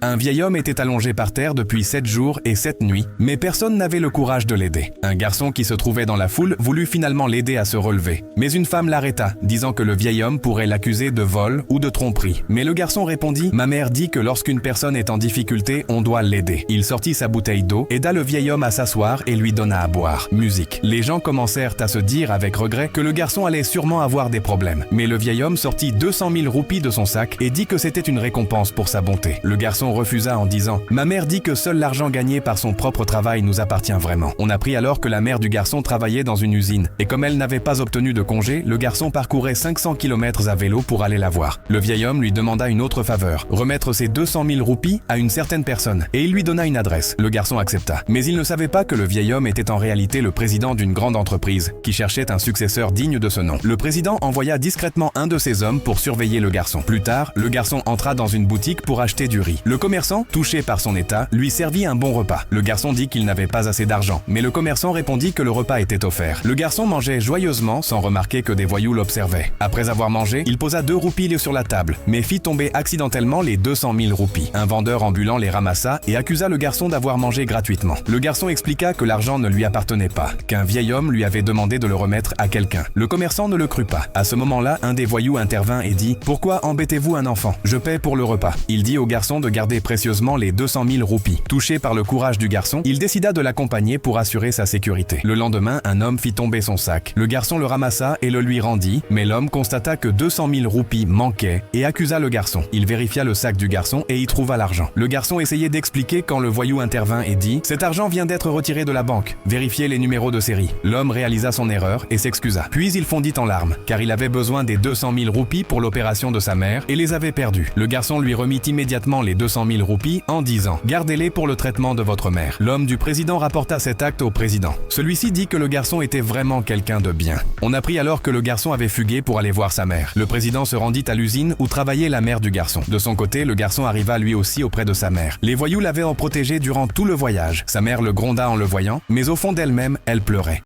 Un vieil homme était allongé par terre depuis 7 jours et 7 nuits, mais personne n'avait le courage de l'aider. Un garçon qui se trouvait dans la foule voulut finalement l'aider à se relever. Mais une femme l'arrêta, disant que le vieil homme pourrait l'accuser de vol ou de tromperie. Mais le garçon répondit « Ma mère dit que lorsqu'une personne est en difficulté, on doit l'aider. » Il sortit sa bouteille d'eau, aida le vieil homme à s'asseoir et lui donna à boire. Musique. Les gens commencèrent à se dire avec regret que le garçon allait sûrement avoir des problèmes. Mais le vieil homme sortit 200 000 roupies de son sac et dit que c'était une récompense pour sa bonté. Le garçon refusa en disant « Ma mère dit que seul l'argent gagné par son propre travail nous appartient vraiment. » On apprit alors que la mère du garçon travaillait dans une usine et comme elle n'avait pas obtenu de congé, le garçon parcourait 500 km à vélo pour aller la voir. Le vieil homme lui demanda une autre faveur, remettre ses 200 000 roupies à une certaine personne et il lui donna une adresse. Le garçon accepta. Mais il ne savait pas que le vieil homme était en réalité le président d'une grande entreprise qui cherchait un successeur digne de ce nom. Le président envoya discrètement un de ses hommes pour surveiller le garçon. Plus tard, le garçon entra dans une boutique pour acheter du riz. Le commerçant, touché par son état, lui servit un bon repas. Le garçon dit qu'il n'avait pas assez d'argent, mais le commerçant répondit que le repas était offert. Le garçon mangeait joyeusement sans remarquer que des voyous l'observaient. Après avoir mangé, il posa 2 roupies sur la table, mais fit tomber accidentellement les 200 000 roupies. Un vendeur ambulant les ramassa et accusa le garçon d'avoir mangé gratuitement. Le garçon expliqua que l'argent ne lui appartenait pas, qu'un vieil homme lui avait demandé de le remettre à quelqu'un. Le commerçant ne le crut pas. À ce moment-là, un des voyous intervint et dit « Pourquoi embêtez-vous un enfant? Je paie pour le repas. » Il dit au garçon de garder précieusement les 200 000 roupies. Touché par le courage du garçon, il décida de l'accompagner pour assurer sa sécurité. Le lendemain, un homme fit tomber son sac. Le garçon le ramassa et le lui rendit, mais l'homme constata que 200 000 roupies manquaient et accusa le garçon. Il vérifia le sac du garçon et y trouva l'argent. Le garçon essayait d'expliquer quand le voyou intervint et dit « Cet argent vient d'être retiré de la banque. Vérifiez les numéros de série. » L'homme réalisa son erreur et s'excusa. Puis il fondit en larmes, car il avait besoin des 200 000 roupies pour l'opération de sa mère et les avait perdues. Le garçon lui remit immédiatement les 200 000 roupies en disant « Gardez-les pour le traitement de votre mère. » L'homme du président rapporta cet acte au président. Celui-ci dit que le garçon était vraiment quelqu'un de bien. On apprit alors que le garçon avait fugué pour aller voir sa mère. Le président se rendit à l'usine où travaillait la mère du garçon. De son côté, le garçon arriva lui aussi auprès de sa mère. Les voyous l'avaient protégé durant tout le voyage. Sa mère le gronda en le voyant, mais au fond d'elle-même, elle pleurait.